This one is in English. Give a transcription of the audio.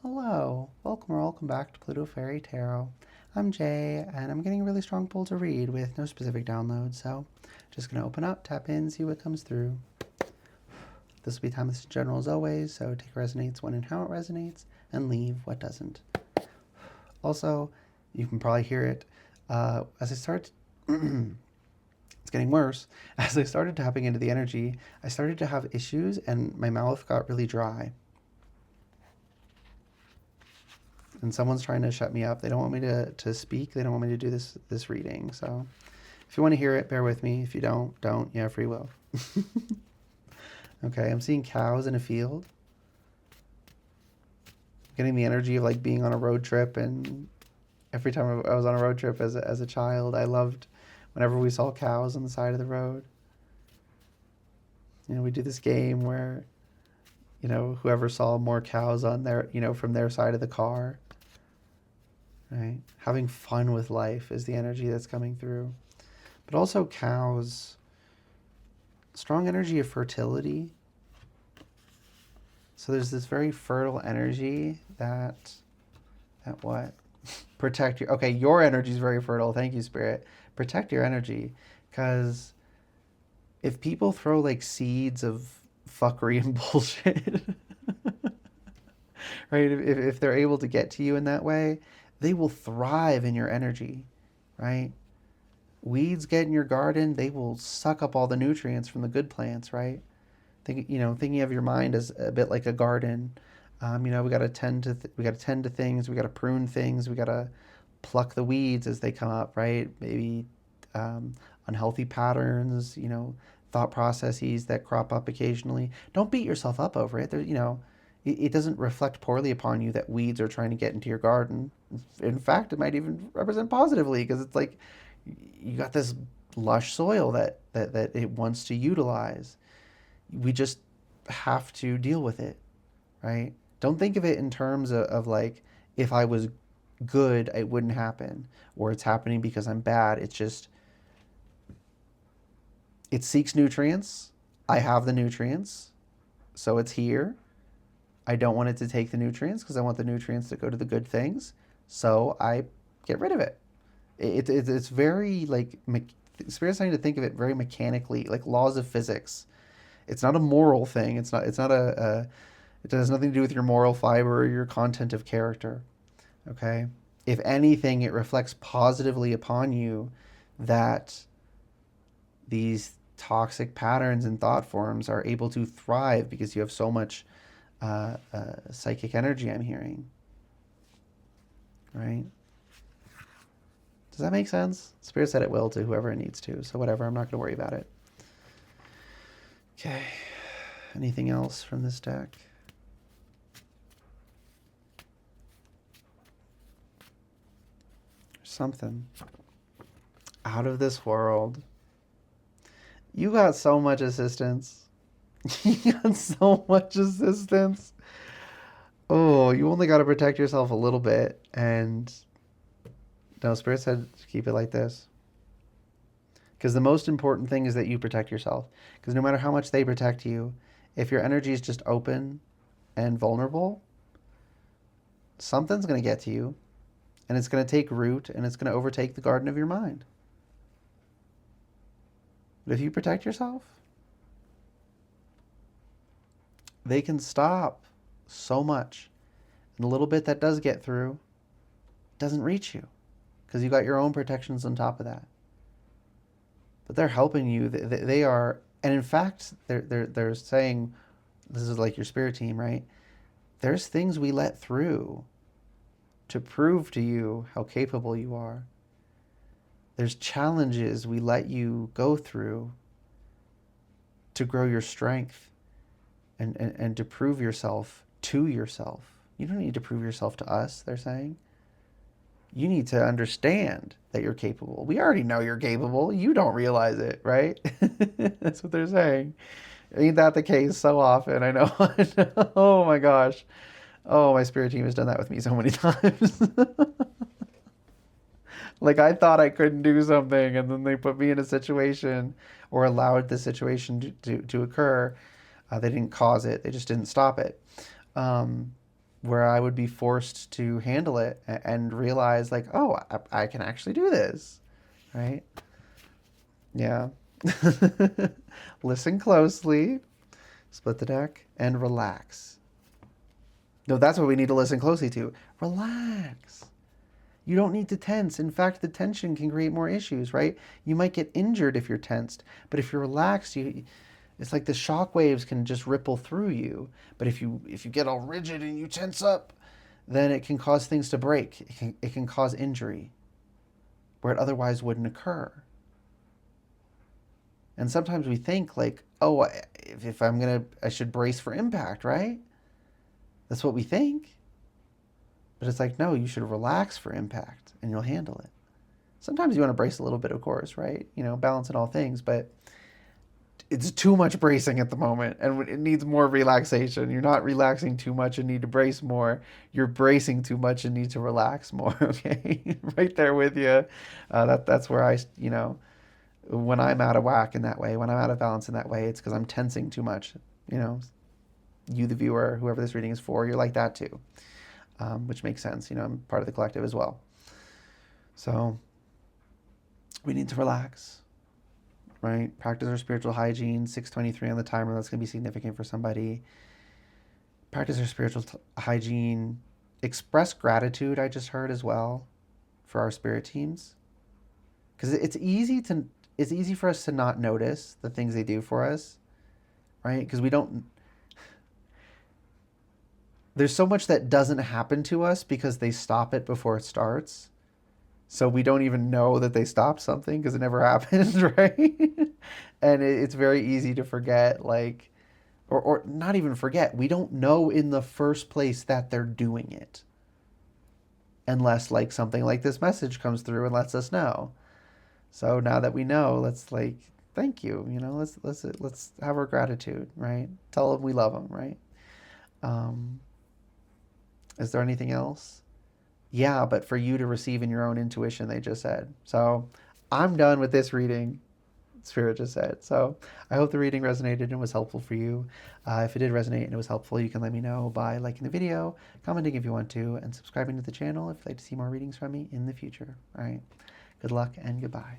Hello, welcome or welcome back to Pluto Fairy Tarot. I'm Jay, and I'm getting a really strong pull to read with no specific download, so just gonna open up, tap in, see what comes through. This will be timeless in general as always, so take what resonates when and how it resonates, and leave what doesn't. Also, you can probably hear it as I start. It's getting worse. As I started tapping into the energy, I started to have issues, and my mouth got really dry. And someone's trying to shut me up. They don't want me to speak. They don't want me to do this reading. So if you want to hear it, bear with me. If you don't. You have free will. Okay, I'm seeing cows in a field. Getting the energy of like being on a road trip, and every time I was on a road trip as a child, I loved whenever we saw cows on the side of the road. We do this game where, whoever saw more cows on their, from their side of the car, right? Having fun with life is the energy that's coming through. But also cows, strong energy of fertility. So there's this very fertile energy that what? Protect your, okay, your energy is very fertile. Thank you, Spirit. Protect your energy, because if people throw like seeds of fuckery and bullshit, right? If they're able to get to you in that way, they will thrive in your energy, right? Weeds get in your garden, they will suck up all the nutrients from the good plants, right? Thinking of your mind as a bit like a garden. We got to tend to things. We got to prune things. We got to pluck the weeds as they come up, right? Maybe unhealthy patterns, thought processes that crop up occasionally. Don't beat yourself up over it. It doesn't reflect poorly upon you that weeds are trying to get into your garden. In fact, it might even represent positively, because it's like you got this lush soil that it wants to utilize. We just have to deal with it, right? Don't think of it in terms of like, if I was good, it wouldn't happen, or it's happening because I'm bad. It's just, it seeks nutrients. I have the nutrients, so it's here. I don't want it to take the nutrients because I want the nutrients to go to the good things. So I get rid of it. It's very like, Spirit's starting to think of it very mechanically, like laws of physics. It's not a moral thing. It's not it has nothing to do with your moral fiber or your content of character. Okay? If anything, it reflects positively upon you that these toxic patterns and thought forms are able to thrive because you have so much psychic energy, I'm hearing. Right? Does that make sense? Spirit said it will to whoever it needs to. So whatever, I'm not going to worry about it. Okay. Anything else from this deck? Something out of this world. You got so much assistance. You got so much assistance. Oh, you only got to protect yourself a little bit. And no, Spirit said keep it like this. Because the most important thing is that you protect yourself. Because no matter how much they protect you, if your energy is just open and vulnerable, something's going to get to you. And it's going to take root, and it's going to overtake the garden of your mind. But if you protect yourself, they can stop so much. And the little bit that does get through doesn't reach you, because you got your own protections on top of that. But they're helping you. They are, and in fact, they're saying, this is like your spirit team, right? There's things we let through to prove to you how capable you are. There's challenges we let you go through to grow your strength and to prove yourself to yourself. You don't need to prove yourself to us, they're saying. You need to understand that you're capable. We already know you're capable. You don't realize it, right? That's what they're saying. Ain't that the case so often? I know. Oh my gosh. Oh, my spirit team has done that with me so many times. Like, I thought I couldn't do something, and then they put me in a situation or allowed the situation to occur. They didn't cause it, they just didn't stop it. Um, where I would be forced to handle it and realize like, oh, I can actually do this, right? Yeah. Listen closely, split the deck, and relax. No, that's what we need to listen closely to. Relax. You don't need to tense. In fact, the tension can create more issues, right? You might get injured if you're tensed, but if you're relaxed, it's like the shock waves can just ripple through you. But if you get all rigid and you tense up, then it can cause things to break. It can cause injury where it otherwise wouldn't occur. And sometimes we think like, oh, if I should brace for impact, right? That's what we think. But it's like, no, you should relax for impact and you'll handle it. Sometimes you want to brace a little bit, of course, right? Balance in all things, but it's too much bracing at the moment and it needs more relaxation. You're not relaxing too much and need to brace more. You're bracing too much and need to relax more, okay? Right there with you. That's where when I'm out of whack in that way, when I'm out of balance in that way, it's because I'm tensing too much. You, the viewer, whoever this reading is for, you're like that too. Which makes sense. I'm part of the collective as well. So we need to relax, right? Practice our spiritual hygiene. 6:23 on the timer. That's going to be significant for somebody. Practice our spiritual hygiene. Express gratitude, I just heard as well, for our spirit teams. Because it's easy for us to not notice the things they do for us, right? Because there's so much that doesn't happen to us because they stop it before it starts. So we don't even know that they stopped something because it never happened, right? And it's very easy to forget, like, or not even forget. We don't know in the first place that they're doing it. Unless like something like this message comes through and lets us know. So now that we know, let's thank you. Let's have our gratitude, right? Tell them we love them, right? Is there anything else? Yeah, but for you to receive in your own intuition, they just said. So I'm done with this reading, Spirit just said. So I hope the reading resonated and was helpful for you. If it did resonate and it was helpful, you can let me know by liking the video, commenting if you want to, and subscribing to the channel if you'd like to see more readings from me in the future. All right. Good luck and goodbye.